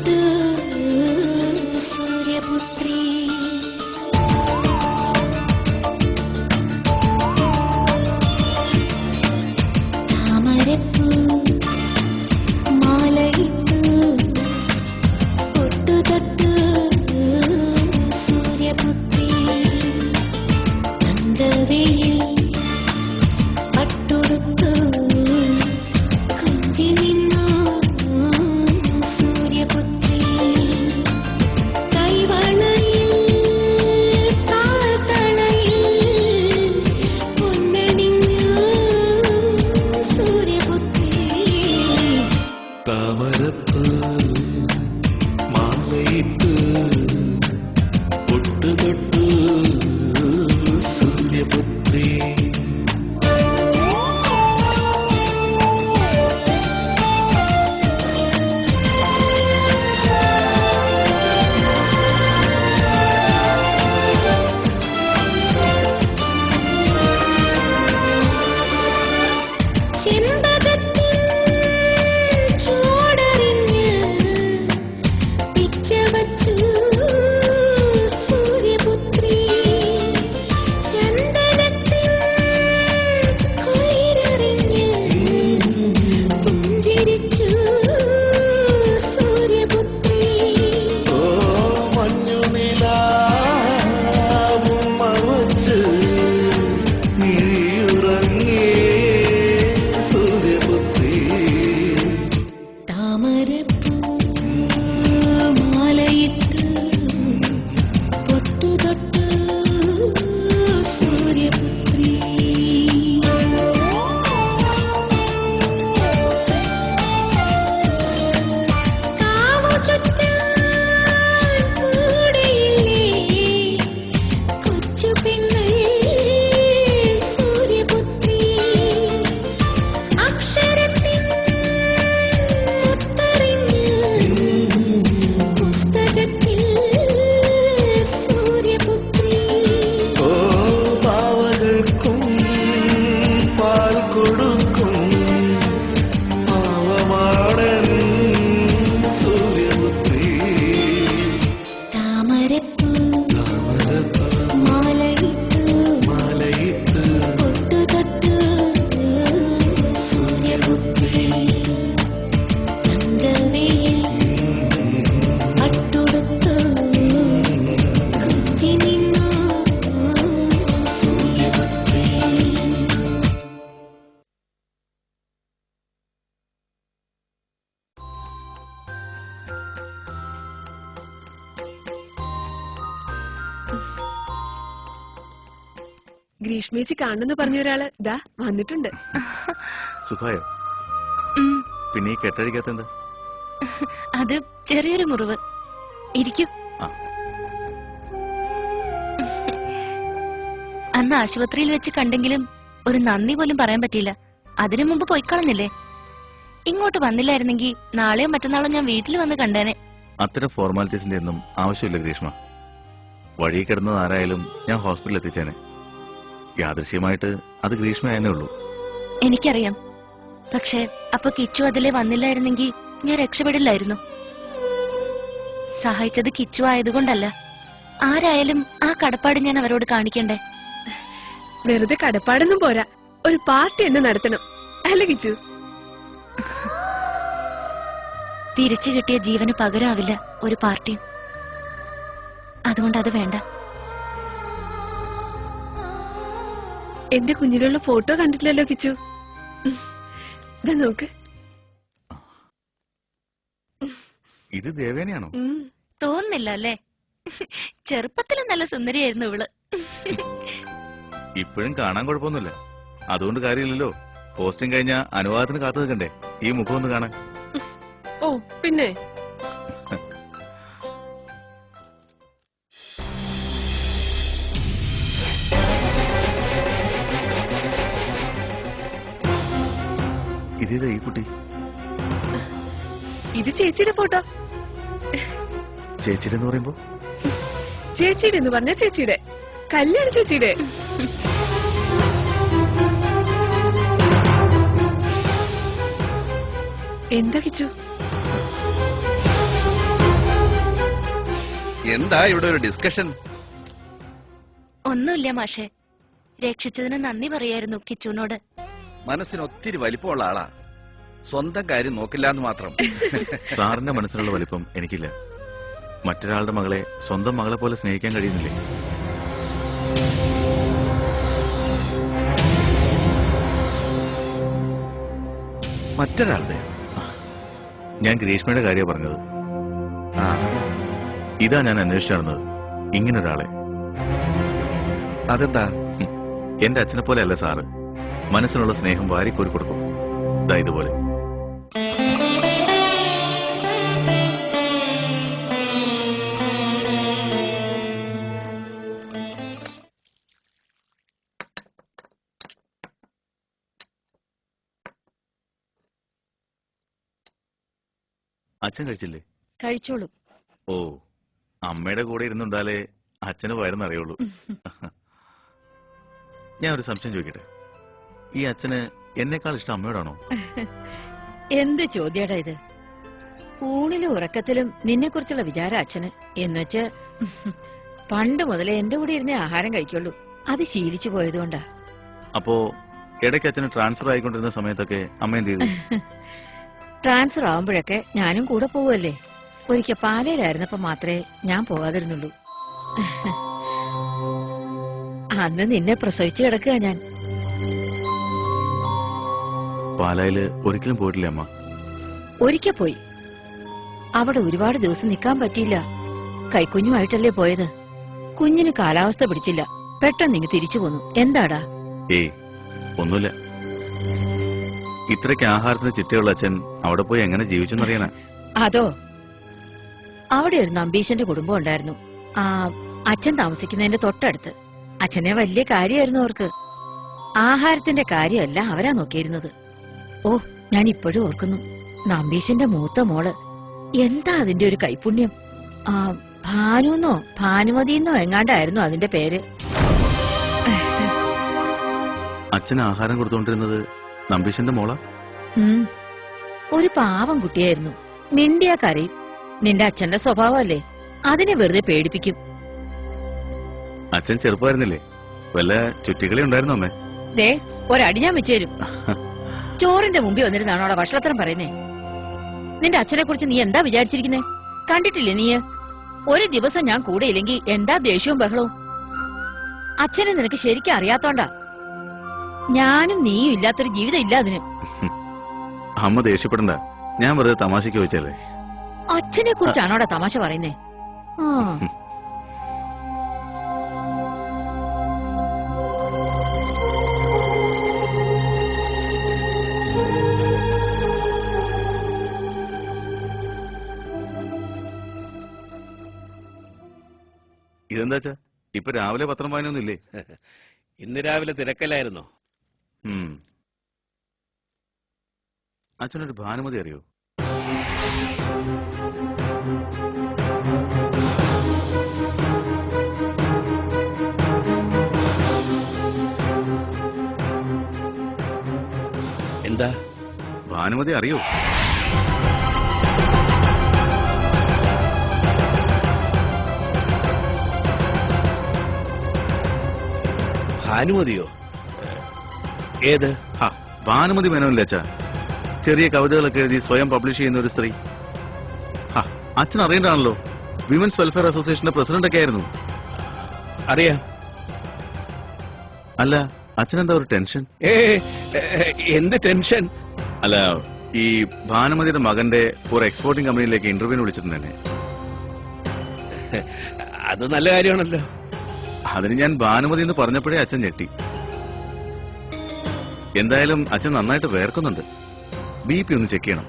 തൊട്ടു സൂര്യപുത്രി താമരപ്പൂ മാലയിട്ടു പൊട്ടു തൊട്ടു സൂര്യപുത്രി തങ്കവെയിൽ പട്ടുടുത്തു കുഞ്ചി നിന്നു സൂര്യപുത്രി കൈവളയിൽ കാൽത്തളയിൽ പൊന്നണിഞ്ഞു സൂര്യപുത്രി താമരപ്പൂ മാലയിട്ടു പൊട്ടു തൊട്ടു സൂര്യപുത്രി ചെമ്പകത്തിൻ ചൂടറിഞ്ഞ് പിച്ചവച്ചു സൂര്യപുത്രി ചന്ദനത്തിൻ കുളിരറിഞ്ഞ് പുഞ്ചിരിച്ചു സൂര്യപുത്രി ഓ മഞ്ഞുനിലാവും മറച്ച് നീയുറങ്ങി സൂര്യപുത്രി താമരപ്പൂ മാലയിട്ട് പൊട്ടു തൊട്ടു സൂര്യപുത്രി കാവു ചുറ്റാൻ കൂടെയില്ലേ കൊച്ചു പെങ്ങൾ സൂര്യപുത്രി അക്ഷരത്തിൻ മുത്തറിഞ്ഞ് പുസ്തകത്തിൽ സൂര്യപുത്രി ഓ പാവകൾക്കും പാൽ കൊടുക്കും പാവമാടൻ സൂര്യപുത്രി താമരപ്പൂ താമരപ്പൂ മാലയിട്ടു മാലയിട്ട് പൊട്ടു തൊട്ടു സൂര്യപുത്രി തങ്കവെയിൽ പട്ടുടുത്തു കുഞ്ചി നിന്നു സൂര്യപുത്രി ഗ്രീഷ്മേച്ചി കാണുന്നു പറഞ്ഞ ഒരാള് ദാ വന്നിട്ടുണ്ട്. സുഖായോ? പിന്നെ ഈ കെട്ടഴിക്കാത്തെന്താ? അത് ചെറിയൊരു മുറിവ്. ഇരിക്കും. ആ. അന്ന് ആശുപത്രിയിൽ വെച്ച് കണ്ടെങ്കിലും ഒരു നന്ദി പോലും പറയാൻ പറ്റിയില്ല. അതിനു മുമ്പ് പോയിക്കളഞ്ഞില്ലേ? ഇങ്ങോട്ട് വന്നില്ലായിരുന്നെങ്കിൽ നാളെയോ മറ്റന്നാളോ ഞാൻ വീട്ടിൽ വന്ന് കണ്ടേനെ. അത്തരം ഫോർമാലിറ്റീസിന്റെ ഒന്നും ആവശ്യമില്ല ഗ്രീഷ്മ. വഴി കിടന്നത് ആരായാലും ഞാൻ ഹോസ്പിറ്റലിൽ എത്തിച്ചേനെ. യാദൃശ്യമായിട്ട് അത് ഗ്രീഷ്മയായേ ഉള്ളൂ. എനിക്കറിയാം. പക്ഷെ അപ്പൊ കിച്ചു അതിലെ വന്നില്ലായിരുന്നെങ്കിൽ ഞാൻ രക്ഷപ്പെടില്ലായിരുന്നു. സഹായിച്ചത് കിച്ചു ആയതുകൊണ്ടല്ല. ആരായാലും ആ കടപ്പാട് ഞാൻ അവരോട് കാണിക്കണ്ടേ? വെറുതെ കടപ്പാടൊന്നും പോരാ, ഒരു പാർട്ടി എന്നെ നടത്തണം, അല്ല കിച്ചു? തിരിച്ചു കിട്ടിയ ജീവന് പകരമാവില്ല ഒരു പാർട്ടിയും. അതുകൊണ്ട് അത് വേണ്ട. എന്റെ കുഞ്ഞിലുള്ള ഫോട്ടോ കണ്ടിട്ടില്ലല്ലോ കിച്ചു. ഇതാ നോക്ക്. ഇത് ദേവേനയാണോ? തോന്നുന്നില്ല അല്ലേ? ചെറുപ്പത്തിലും നല്ല സുന്ദരിയായിരുന്നു ഇവള്. ഇപ്പോഴും കാണാൻ കുഴപ്പമൊന്നുമില്ല. അതുകൊണ്ട് കാര്യമില്ലല്ലോ. പോസ്റ്റിംഗ് കഴിഞ്ഞ അനുവാദത്തിന് കാത്തു നിൽക്കണ്ടേ ഈ മുഖം ഒന്ന് കാണാൻ? ഓ പിന്നെ. ഇതേതാ ഈ കുട്ടി? ഇത് ചേച്ചിയുടെ ഫോട്ടോ. ചേച്ചിയുടെ എന്ന് പറയുമ്പോ? ചേച്ചിയുടെ എന്ന് പറഞ്ഞ ചേച്ചിയുടെ കല്യാണ ചേച്ചിയുടെ. എന്താ കിച്ചു? എന്താ ഇവിടെ ഒരു ഡിസ്കഷൻ? ഒന്നുമില്ല മാഷെ, രക്ഷിച്ചതിന് നന്ദി പറയായിരുന്നു കിച്ചുനോട്. മനസ്സിന് ഒത്തിരി വലിപ്പമുള്ള ആളാ, സ്വന്തം കാര്യം നോക്കില്ല എന്ന് മാത്രം. സാറിന്റെ മനസ്സിലുള്ള വലിപ്പം എനിക്കില്ല. മറ്റൊരാളുടെ മകളെ സ്വന്തം മകളെ പോലെ സ്നേഹിക്കാൻ കഴിയുന്നില്ലേ? മറ്റൊരാളുടെ? ഞാൻ ഗ്രീഷ്മയുടെ കാര്യമാണ് പറഞ്ഞത്. ആ, ഇതാ ഞാൻ അന്വേഷിച്ചു നടന്നത്, ഇങ്ങനൊരാളെ. അതെന്താ? എന്റെ അച്ഛനെ പോലെ അല്ല സാറ്. മനസ്സിനുള്ള സ്നേഹം വാരിക്കോരി കൊടുക്കും. ദാ ഇതുപോലെ. അച്ഛൻ കഴിച്ചില്ലേ? കഴിച്ചോളൂ. ഓ, അമ്മയുടെ കൂടെ ഇരുന്നുണ്ടാലേ അച്ഛന് വയറെന്നറിയുള്ളൂ. ഞാൻ ഒരു സംശയം ചോദിക്കട്ടെ, ഈ അച്ഛന് എന്നെക്കാൾ ഇഷ്ടം അമ്മയോടാണോ? എന്ത് ചോദ്യടാ ഇത്? ഊണിലും ഉറക്കത്തിലും നിന്നെ കുറിച്ചുള്ള വിചാരം അച്ഛന് എന്നുവെച്ച് പണ്ട് മുതലേ എന്റെ കൂടെ ഇരുന്നേ ആഹാരം കഴിക്കുള്ളൂ. അത് ശീലിച്ചു പോയതുകൊണ്ടാ. അപ്പോ ഇടയ്ക്ക് അച്ഛന് ട്രാൻസ്ഫർ ആയിക്കൊണ്ടിരുന്ന സമയത്തൊക്കെ അമ്മ എന്ത് ചെയ്തു? ട്രാൻസ്ഫർ ആവുമ്പോഴൊക്കെ ഞാനും കൂടെ പോവല്ലേ. ഒരിക്കൽ പാലയിലായിരുന്നപ്പോ മാത്രമേ ഞാൻ പോകാതിരുന്നുള്ളൂ. അന്ന് നിന്നെ പ്രസവിച്ചു കിടക്കുക ഞാൻ. പാലായില് ഒരിക്കലും പോയിട്ടില്ല അമ്മ. ഒരിക്കൽ പോയി. അവിടെ ഒരുപാട് ദിവസം നിൽക്കാൻ പറ്റിയില്ല. കൈക്കുഞ്ഞുമായിട്ടല്ലേ പോയത്. കുഞ്ഞിന് കാലാവസ്ഥ പിടിച്ചില്ല. പെട്ടെന്ന് ഇങ്ങ് തിരിച്ചു പോന്നു. എന്താടാ? ഏയ്, ഒന്നുമില്ല. ഇത്രയ്ക്ക് ആഹാരത്തിന് ചിട്ടയുള്ള അച്ഛൻ അവിടെ പോയി എങ്ങനെ ജീവിച്ചെന്നറിയാനാ. അതോ, അവിടെ ഒരു നമ്പീശന്റെ കുടുംബം ഉണ്ടായിരുന്നു. ആ, അച്ഛൻ താമസിക്കുന്നതിന്റെ തൊട്ടടുത്ത്. അച്ഛനെ വലിയ കാര്യമായിരുന്നു അവർക്ക്. ആഹാരത്തിന്റെ കാര്യമല്ല അവരാ നോക്കിയിരുന്നത്. ഓ, ഞാൻ ഇപ്പോഴും ഓർക്കുന്നു. നമ്പീശന്റെ മൂത്ത മോള്. എന്താ അതിന്റെ ഒരു കൈപുണ്യം. ഭാനുന്നോ ഭാനുമതിന്നോ എങ്ങാണ്ടായിരുന്നു അതിന്റെ പേര്. അച്ഛന് ആഹാരം കൊടുത്തോണ്ടിരുന്നത് നമ്പീശന്റെ മോളാ? ഒരു പാവം കുട്ടിയായിരുന്നു. മിണ്ടിയ കരയും. നിന്റെ അച്ഛന്റെ സ്വഭാവമല്ലേ, അതിനെ വെറുതെ പേടിപ്പിക്കും. അച്ഛൻ ചെറുപ്പമായിരുന്നില്ലേ? വല്ല ചുറ്റിക്കളി ഉണ്ടായിരുന്നു അമ്മേ? ദേ, ഒരടി ഞാൻ വെച്ചുതരും. ചോറിന്റെ മുമ്പിൽ വന്നിരുന്നാണോ അവിടെ വഷളത്തരം പറയുന്നേ? നിന്റെ അച്ഛനെ കുറിച്ച് നീ എന്താ വിചാരിച്ചിരിക്കുന്നേ? കണ്ടിട്ടില്ലേ നീ? ഒരു ദിവസം ഞാൻ കൂടെ ഇല്ലെങ്കിൽ എന്താ ദേഷ്യവും ബഹളവും. അച്ഛനെ നിനക്ക് ശരിക്കും അറിയാത്തോണ്ടാ. ഞാനും നീയും ഇല്ലാത്തൊരു ജീവിതം ഇല്ല അതിന്. അമ്മ ദേഷ്യപ്പെടണ്ട, ഞാൻ വെറുതെ തമാശക്ക് ചോദിച്ചല്ലേ. അച്ഛനെ കുറിച്ചാണോടാ തമാശ പറയുന്നേ? ഇതെന്താച്ചാ ഇപ്പൊ രാവിലെ പത്രം വായനൊന്നുമില്ലേ? ഇന്ന് രാവിലെ തിരക്കലായിരുന്നോ? അച്ഛനൊരു ഭാനുമതി അറിയോ? എന്താ? ഭാനുമതി അറിയോ? ഭാനുമതിയോ? ഏത്? ഭാനുമതി മേനോനില്ലേ അച്ഛാ? ചെറിയ കവിതകളൊക്കെ എഴുതി സ്വയം പബ്ലിഷ് ചെയ്യുന്ന ഒരു സ്ത്രീ. അച്ഛൻ അറിയേണ്ടതാണല്ലോ. വിമൻസ് വെൽഫെയർ അസോസിയേഷന്റെ പ്രസിഡന്റ് ഒക്കെ ആയിരുന്നു. അറിയാം. അല്ല, അച്ഛനെന്താ ഒരു ടെൻഷൻ? എന്ത് ടെൻഷൻ? അല്ല, ഈ ഭാനുമതിയുടെ മകന്റെ ഒരു എക്സ്പോർട്ടിംഗ് കമ്പനിയിലേക്ക് ഇന്റർവ്യൂവിന് വിളിച്ചിട്ടുണ്ടെന്നെ. അത് നല്ല കാര്യമാണല്ലോ. അതിന് ഞാൻ ഭാനുമതി എന്ന് പറഞ്ഞപ്പോഴേ അച്ഛൻ ഞെട്ടി. എന്തായാലും അച്ഛൻ നന്നായിട്ട് വേർക്കുന്നുണ്ട്. BP ഒന്ന് ചെക്ക് ചെയ്യണം.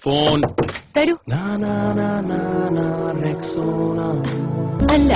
ഫോൺ തരൂ. അല്ല,